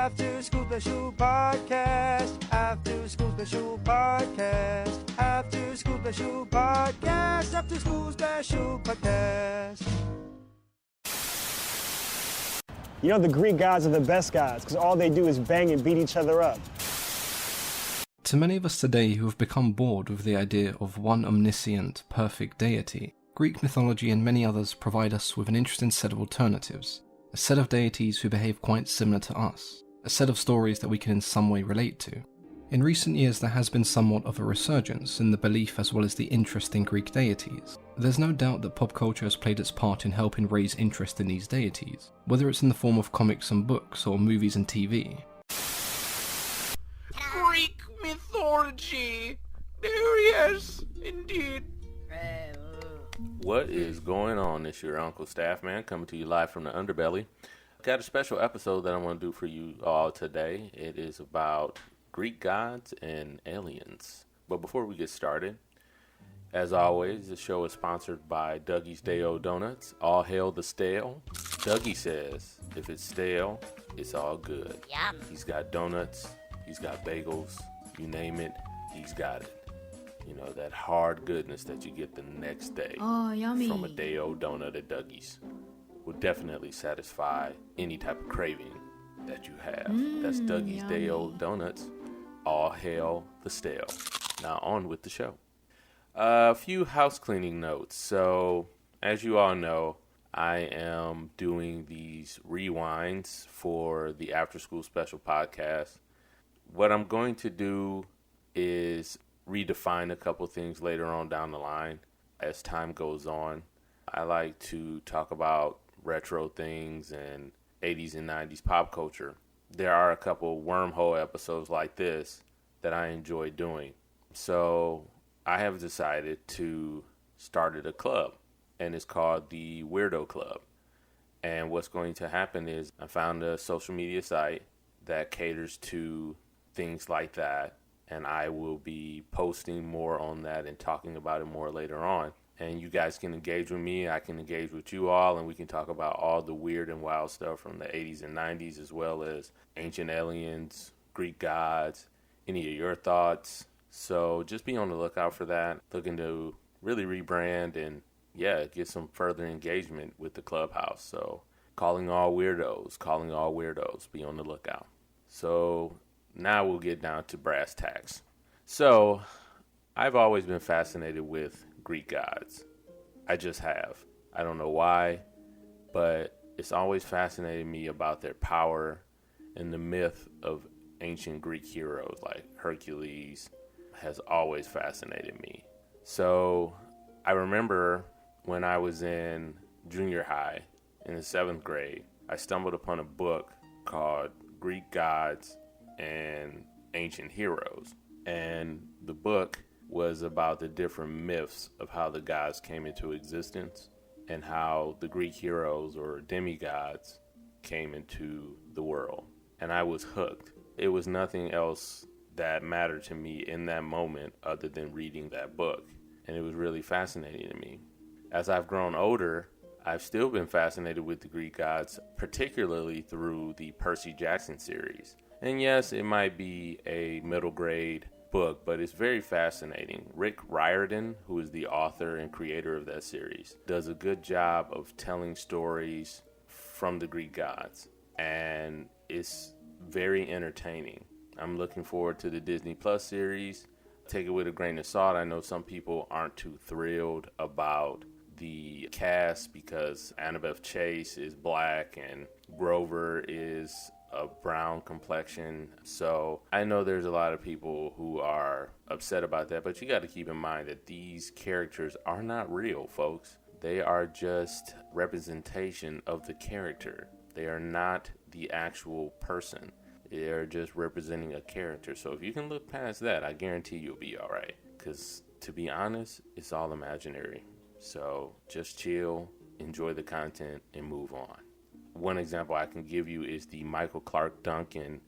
After School Special Podcast. After School Special Podcast. After School Special Podcast. After School Special Podcast. You know, the Greek gods are the best gods because all they do is bang and beat each other up. To many of us today who have become bored with the idea of one omniscient, perfect deity, Greek mythology and many others provide us with an interesting set of alternatives. A set of deities who behave quite similar to us. A set of stories that we can in some way relate to. In recent years there has been somewhat of a resurgence in the belief as well as the interest in Greek deities. There's no doubt that pop culture has played its part in helping raise interest in these deities, whether it's in the form of comics and books or movies and TV. Greek mythology! Yes, indeed. What is going on? It's your Uncle Staffman coming to you live from the underbelly. Got a special episode that I want to do for you all today. It is about Greek gods and aliens. But before we get started, as always, the show is sponsored by Dougie's Day-O Donuts. All hail the stale. Dougie says, if it's stale, it's all good. Yum. He's got donuts, he's got bagels, you name it, he's got it. You know, that hard goodness that you get the next day from a Day-O donut at Dougie's will definitely satisfy any type of craving that you have. That's Dougie's Day-O Donuts. All hail the stale. Now on with the show. A few house cleaning notes. So, as you all know, I am doing these rewinds for the After School Special Podcast. What I'm going to do is redefine a couple things later on down the line as time goes on. I like to talk about retro things and 80s and 90s pop culture. There are a couple wormhole episodes like this that I enjoy doing. So I have decided to start a club, and it's called the Weirdo Club. And what's going to happen is I found a social media site that caters to things like that, and I will be posting more on that and talking about it more later on. And you guys can engage with me, I can engage with you all, and we can talk about all the weird and wild stuff from the 80s and 90s, as well as ancient aliens, Greek gods, any of your thoughts. So just be on the lookout for that. Looking to really rebrand and, get some further engagement with the clubhouse. So calling all weirdos, be on the lookout. So now we'll get down to brass tacks. So I've always been fascinated with Greek gods. I just have. I don't know why, but it's always fascinated me about their power and the myth of ancient Greek heroes like Hercules has always fascinated me. So I remember when I was in junior high in the 7th grade, I stumbled upon a book called Greek Gods and Ancient Heroes. And the book was about the different myths of how the gods came into existence and how the Greek heroes or demigods came into the world. And I was hooked. It was nothing else that mattered to me in that moment other than reading that book. And it was really fascinating to me. As I've grown older, I've still been fascinated with the Greek gods, particularly through the Percy Jackson series. And yes, it might be a middle grade book, but it's very fascinating. Rick Riordan, who is the author and creator of that series, does a good job of telling stories from the Greek gods. And it's very entertaining. I'm looking forward to the Disney Plus series. Take it with a grain of salt. I know some people aren't too thrilled about the cast because Annabeth Chase is black and Grover is a brown complexion. So I know there's a lot of people who are upset about that, but you got to keep in mind that these characters are not real, folks. They are just representation of the character. They are not the actual person. They're just representing a character. So if you can look past that, I guarantee you'll be all right. Because to be honest, it's all imaginary. So just chill, enjoy the content, and move on. One example I can give you is the Michael Clark Duncan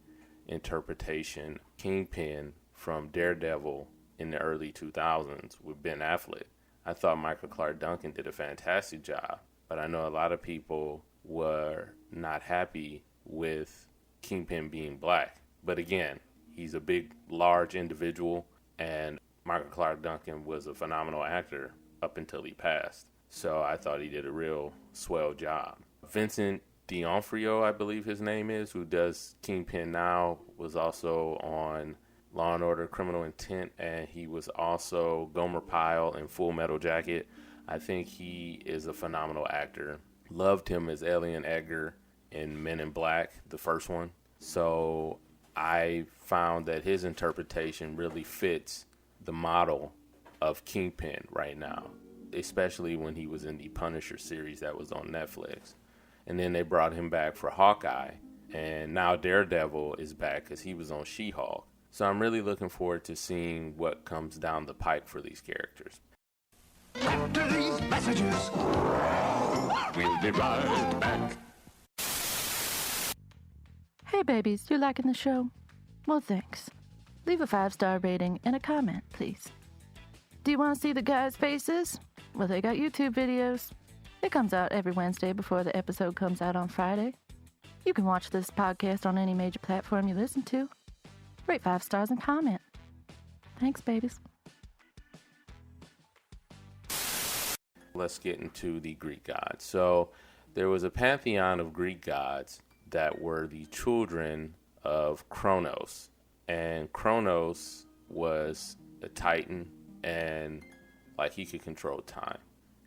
interpretation, Kingpin from Daredevil in the early 2000s with Ben Affleck. I thought Michael Clark Duncan did a fantastic job, but I know a lot of people were not happy with Kingpin being black. But again, he's a big, large individual, and Michael Clark Duncan was a phenomenal actor up until he passed. So I thought he did a real swell job. Vincent D'Onofrio, I believe his name is, who does Kingpin now, was also on Law and Order Criminal Intent, and he was also Gomer Pyle in Full Metal Jacket. I think he is a phenomenal actor. Loved him as Alien Edgar in Men in Black, the first one. So I found that his interpretation really fits the model of Kingpin right now, especially when he was in the Punisher series that was on Netflix. And then they brought him back for Hawkeye, and now Daredevil is back because he was on She-Hulk. So I'm really looking forward to seeing what comes down the pike for these characters. After these messages, we'll be right back. Hey babies, you liking the show? Well, thanks. Leave a 5-star rating and a comment, please. Do you want to see the guys' faces? Well, they got YouTube videos. It comes out every Wednesday before the episode comes out on Friday. You can watch this podcast on any major platform you listen to. Rate 5 stars and comment. Thanks, babies. Let's get into the Greek gods. So there was a pantheon of Greek gods that were the children of Kronos. And Kronos was a titan, and like he could control time.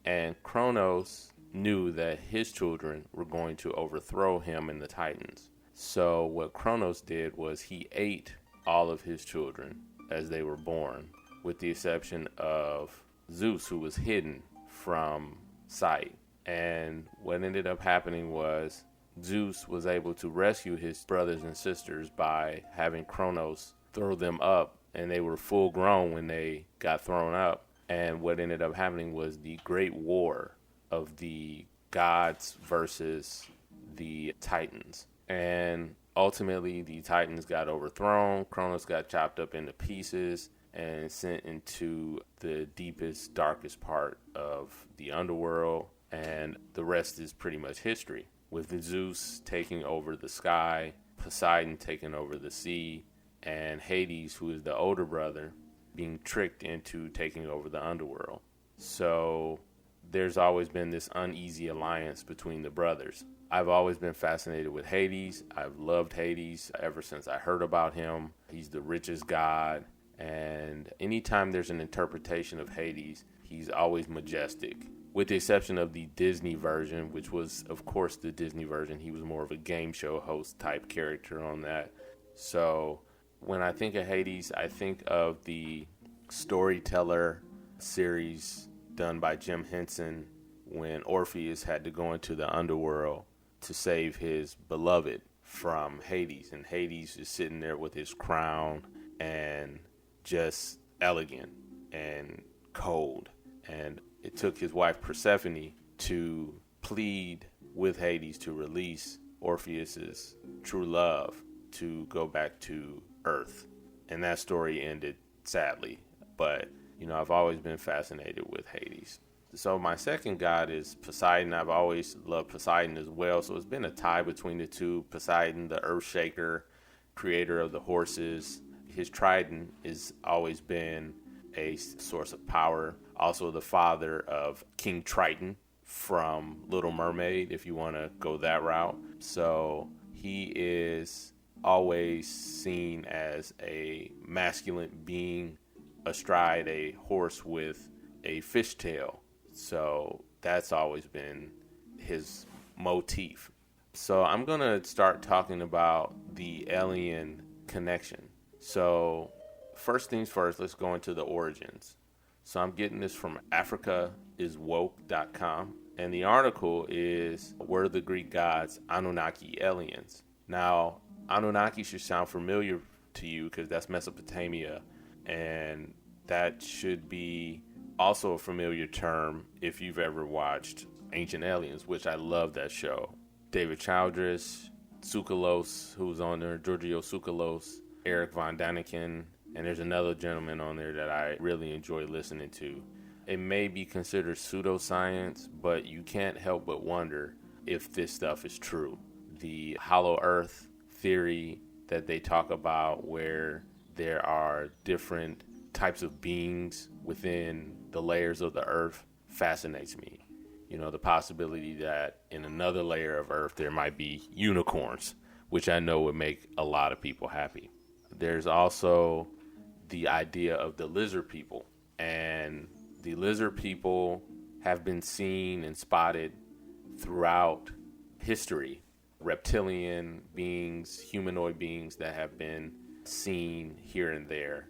And Kronos knew that his children were going to overthrow him and the Titans. So what Kronos did was he ate all of his children as they were born, with the exception of Zeus, who was hidden from sight. And what ended up happening was Zeus was able to rescue his brothers and sisters by having Kronos throw them up, and they were full grown when they got thrown up. And what ended up happening was the great war of the gods versus the Titans. And ultimately, the Titans got overthrown. Kronos got chopped up into pieces and sent into the deepest, darkest part of the underworld. And the rest is pretty much history, with Zeus taking over the sky, Poseidon taking over the sea, and Hades, who is the older brother, being tricked into taking over the underworld. So there's always been this uneasy alliance between the brothers. I've always been fascinated with Hades. I've loved Hades ever since I heard about him. He's the richest god, and anytime there's an interpretation of Hades, he's always majestic. With the exception of the Disney version, which was, of course, the Disney version. He was more of a game show host type character on that. So when I think of Hades, I think of the Storyteller series done by Jim Henson when Orpheus had to go into the underworld to save his beloved from Hades. And Hades is sitting there with his crown and just elegant and cold. And it took his wife Persephone to plead with Hades to release Orpheus's true love to go back to Earth. And that story ended sadly. But, you know, I've always been fascinated with Hades. So my second god is Poseidon. I've always loved Poseidon as well. So it's been a tie between the two. Poseidon, the earth shaker, creator of the horses. His trident has always been a source of power. Also the father of King Triton from Little Mermaid, if you want to go that route. So he is always seen as a masculine being astride a horse with a fishtail. So that's always been his motif. So I'm going to start talking about the alien connection. So first things first, let's go into the origins. So I'm getting this from africaiswoke.com. And the article is, were the Greek gods Anunnaki aliens? Now, Anunnaki should sound familiar to you because that's Mesopotamia. And that should be also a familiar term if you've ever watched Ancient Aliens, which I love that show. David Childress, Tsoukalos, who's on there, Giorgio Tsoukalos, Eric Von Daniken, and there's another gentleman on there that I really enjoy listening to. It may be considered pseudoscience, but you can't help but wonder if this stuff is true. The hollow earth theory that they talk about where there are different types of beings within the layers of the earth fascinates me. You know, the possibility that in another layer of earth there might be unicorns, which I know would make a lot of people happy. There's also the idea of the lizard people, and the lizard people have been seen and spotted throughout history. Reptilian beings, humanoid beings that have been seen here and there.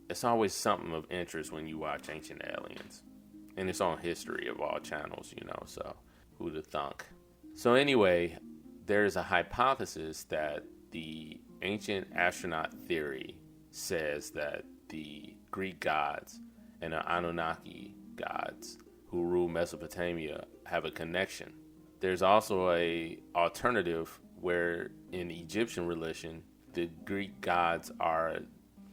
It's always something of interest when you watch Ancient Aliens. And it's on History of all channels, you know, so who'd have thunk? So anyway, there's a hypothesis that the ancient astronaut theory says that the Greek gods and the Anunnaki gods who rule Mesopotamia have a connection. There's also a alternative where in Egyptian religion, the Greek gods are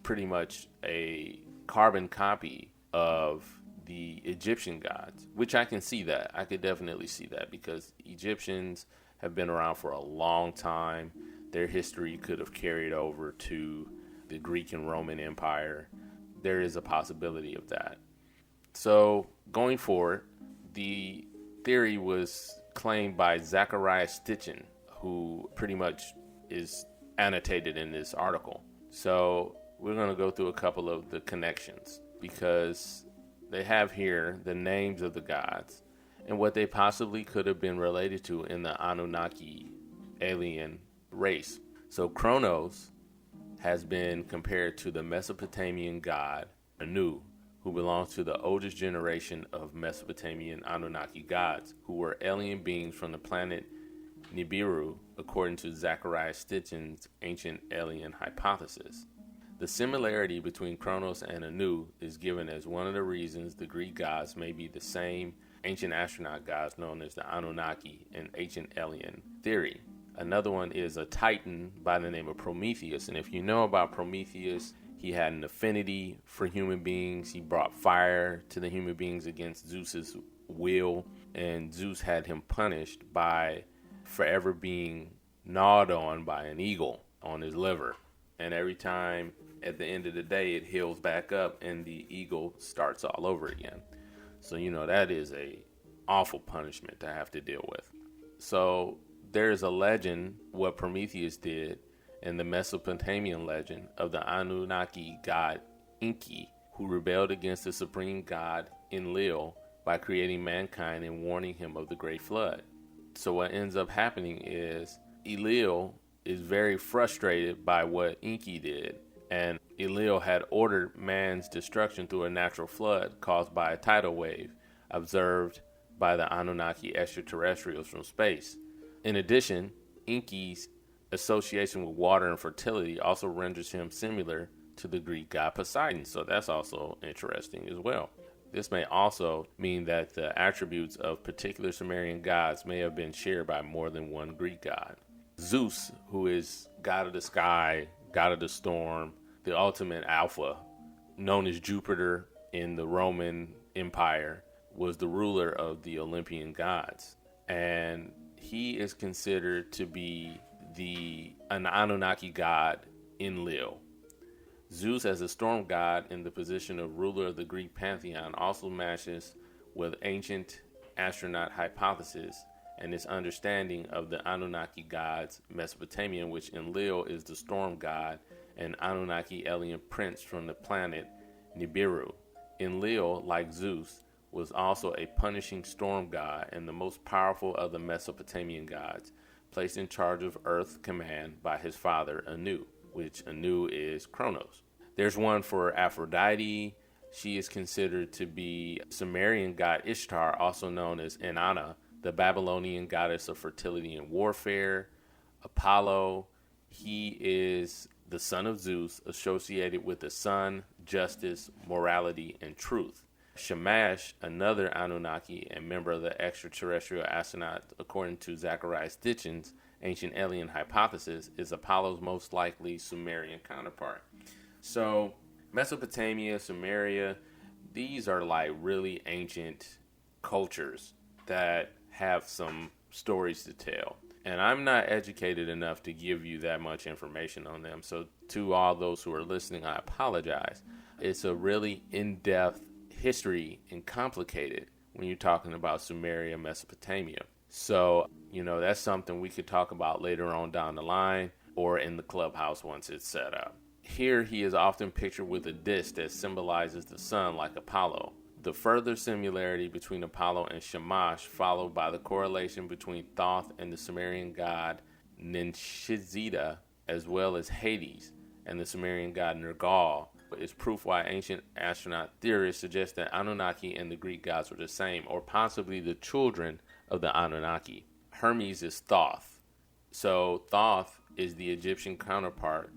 pretty much a carbon copy of the Egyptian gods, which I can see that. I could definitely see that because Egyptians have been around for a long time. Their history could have carried over to the Greek and Roman Empire. There is a possibility of that. So going forward, the theory was claimed by Zecharia Sitchin, who pretty much is annotated in this article. So we're going to go through a couple of the connections because they have here the names of the gods and what they possibly could have been related to in the Anunnaki alien race. So Kronos has been compared to the Mesopotamian god Anu, who belongs to the oldest generation of Mesopotamian Anunnaki gods, who were alien beings from the planet Nibiru, according to Zecharia Sitchin's ancient alien hypothesis. The similarity between Kronos and Anu is given as one of the reasons the Greek gods may be the same ancient astronaut gods known as the Anunnaki in ancient alien theory. Another one is a titan by the name of Prometheus, and if you know about Prometheus, he had an affinity for human beings. He brought fire to the human beings against Zeus's will, and Zeus had him punished by forever being gnawed on by an eagle on his liver. And every time at the end of the day, it heals back up and the eagle starts all over again. So, you know, that is a awful punishment to have to deal with. So there's a legend what Prometheus did in the Mesopotamian legend of the Anunnaki god Enki, who rebelled against the supreme god Enlil by creating mankind and warning him of the great flood. So what ends up happening is Enlil is very frustrated by what Enki did, and Enlil had ordered man's destruction through a natural flood caused by a tidal wave observed by the Anunnaki extraterrestrials from space. In addition, Enki's association with water and fertility also renders him similar to the Greek god Poseidon, so that's also interesting as well. This may also mean that the attributes of particular Sumerian gods may have been shared by more than one Greek god. Zeus, who is god of the sky, god of the storm, the ultimate alpha, known as Jupiter in the Roman Empire, was the ruler of the Olympian gods. And he is considered to be an Anunnaki god Enlil. Zeus, as a storm god in the position of ruler of the Greek pantheon, also matches with ancient astronaut hypothesis and its understanding of the Anunnaki gods Mesopotamian, which Enlil is the storm god and Anunnaki alien prince from the planet Nibiru. Enlil, like Zeus, was also a punishing storm god and the most powerful of the Mesopotamian gods, placed in charge of Earth command by his father Anu, which Anu is Kronos. There's one for Aphrodite. She is considered to be Sumerian god Ishtar, also known as Inanna, the Babylonian goddess of fertility and warfare. Apollo, he is the son of Zeus, associated with the sun, justice, morality, and truth. Shamash, another Anunnaki and member of the extraterrestrial astronaut, according to Zecharia Sitchin's ancient alien hypothesis, is Apollo's most likely Sumerian counterpart. So Mesopotamia, Sumeria, these are like really ancient cultures that have some stories to tell. And I'm not educated enough to give you that much information on them. So to all those who are listening, I apologize. It's a really in-depth history and complicated when you're talking about Sumeria, Mesopotamia. So, that's something we could talk about later on down the line or in the clubhouse once it's set up. Here he is often pictured with a disk that symbolizes the sun like Apollo. The further similarity between Apollo and Shamash, followed by the correlation between Thoth and the Sumerian god Ninshizida, as well as Hades and the Sumerian god Nergal, is proof why ancient astronaut theorists suggest that Anunnaki and the Greek gods were the same, or possibly the children of the Anunnaki. Hermes is Thoth. So Thoth is the Egyptian counterpart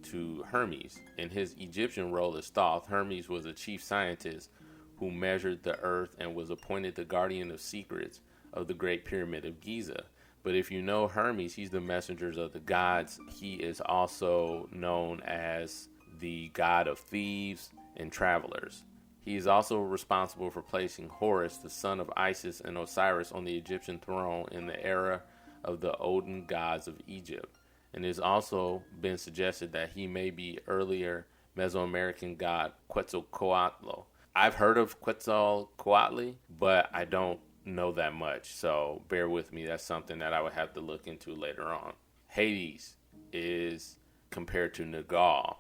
to Hermes. In his Egyptian role as Thoth, Hermes was a chief scientist who measured the earth and was appointed the guardian of secrets of the Great Pyramid of Giza. But if you know Hermes, he's the messenger of the gods. He is also known as the god of thieves and travelers. He is also responsible for placing Horus, the son of Isis and Osiris, on the Egyptian throne in the era of the olden gods of Egypt. And it has also been suggested that he may be earlier Mesoamerican god Quetzalcoatl. I've heard of Quetzalcoatl, but I don't know that much, so bear with me. That's something that I would have to look into later on. Hades is compared to Nergal,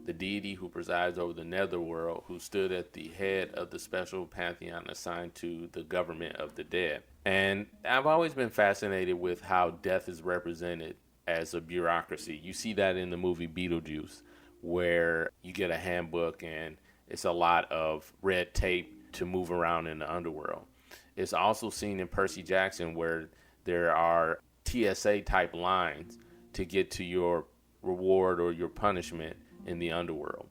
the deity who presides over the netherworld, who stood at the head of the special pantheon assigned to the government of the dead. And I've always been fascinated with how death is represented as a bureaucracy. You see that in the movie Beetlejuice, where you get a handbook and it's a lot of red tape to move around in the underworld. It's also seen in Percy Jackson, where there are TSA type lines to get to your reward or your punishment in the underworld.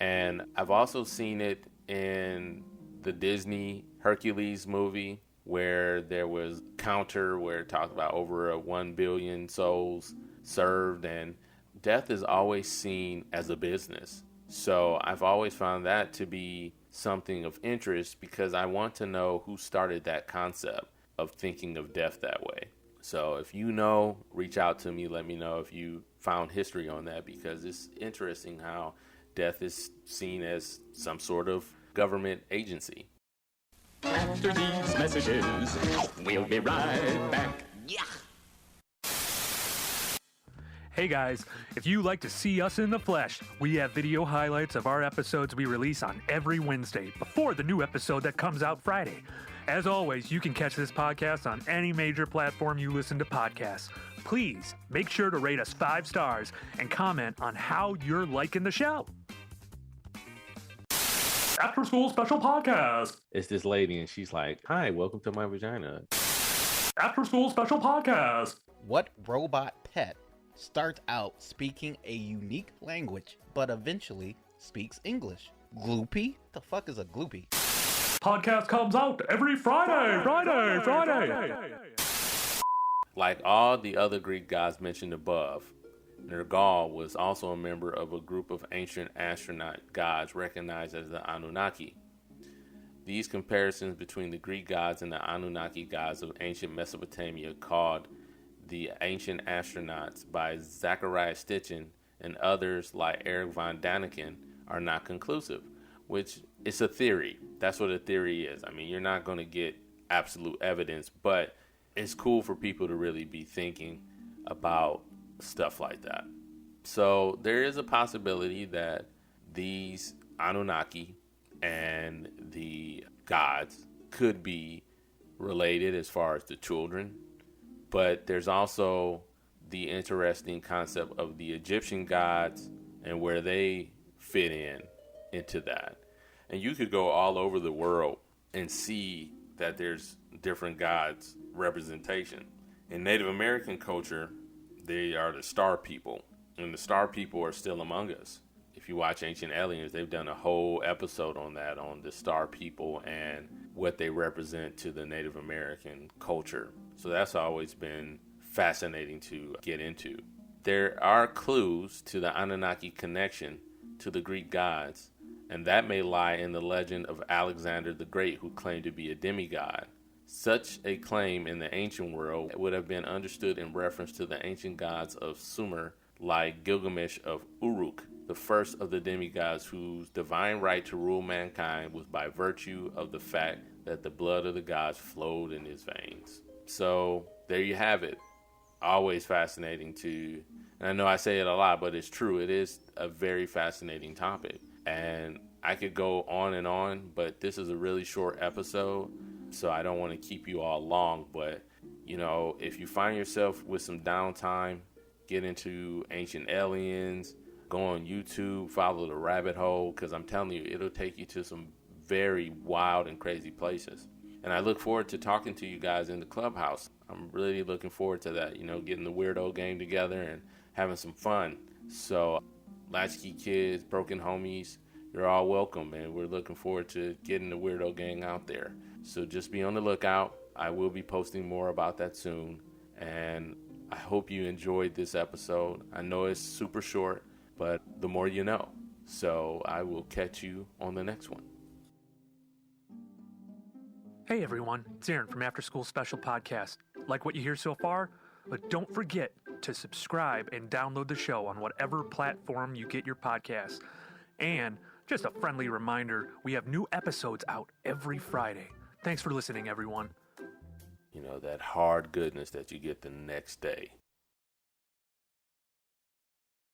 And I've also seen it in the Disney Hercules movie, where there was counter where it talked about over 1 billion souls served, and death is always seen as a business. So I've always found that to be something of interest, because I want to know who started that concept of thinking of death that way. So if you know, reach out to me, let me know if you found history on that, because it's interesting how death is seen as some sort of government agency. After these messages, we'll be right back. Yeah. Hey guys, if you like to see us in the flesh, we have video highlights of our episodes we release on every Wednesday before the new episode that comes out Friday. As always, you can catch this podcast on any major platform you listen to podcasts. Please make sure to rate us 5 stars and comment on how you're liking the show. After School Special Podcast. It's this lady and she's like, "Hi, welcome to my vagina." After School Special Podcast. What robot pet starts out speaking a unique language, but eventually speaks English? Gloopy? The fuck is a gloopy? Podcast comes out every Friday. Like all the other Greek gods mentioned above, Nergal was also a member of a group of ancient astronaut gods recognized as the Anunnaki. These comparisons between the Greek gods and the Anunnaki gods of ancient Mesopotamia, called The Ancient Astronauts by Zachariah Stitchin and others like Eric von Daniken, are not conclusive, which is a theory. That's what a theory is. I mean, you're not going to get absolute evidence, but it's cool for people to really be thinking about stuff like that. So there is a possibility that these Anunnaki and the gods could be related as far as the children, but there's also the interesting concept of the Egyptian gods and where they fit into that. And you could go all over the world and see that there's different gods representation. In Native American culture, they are the star people, and the star people are still among us. If you watch Ancient Aliens, they've done a whole episode on that, on the star people and what they represent to the Native American culture. So that's always been fascinating to get into. There are clues to the Anunnaki connection to the Greek gods, and that may lie in the legend of Alexander the Great, who claimed to be a demigod. Such a claim in the ancient world would have been understood in reference to the ancient gods of Sumer, like Gilgamesh of Uruk, the first of the demigods whose divine right to rule mankind was by virtue of the fact that the blood of the gods flowed in his veins. So there you have it. Always fascinating to, and I know I say it a lot, but it's true. It is a very fascinating topic. And I could go on and on, but this is a really short episode, so I don't want to keep you all long. But, you know, if you find yourself with some downtime, get into ancient aliens, go on YouTube, follow the rabbit hole, because I'm telling you, it'll take you to some very wild and crazy places. And I look forward to talking to you guys in the clubhouse. I'm really looking forward to that, you know, getting the Weirdo gang together and having some fun. So, Latchkey kids, broken homies, you're all welcome, and we're looking forward to getting the Weirdo gang out there. So just be on the lookout. I will be posting more about that soon. And I hope you enjoyed this episode. I know it's super short, but the more you know. So I will catch you on the next one. Hey everyone, it's Aaron from After School Special Podcast. Like what you hear so far? But don't forget to subscribe and download the show on whatever platform you get your podcasts. And just a friendly reminder, we have new episodes out every Friday. Thanks for listening, everyone. You know, that hard goodness that you get the next day.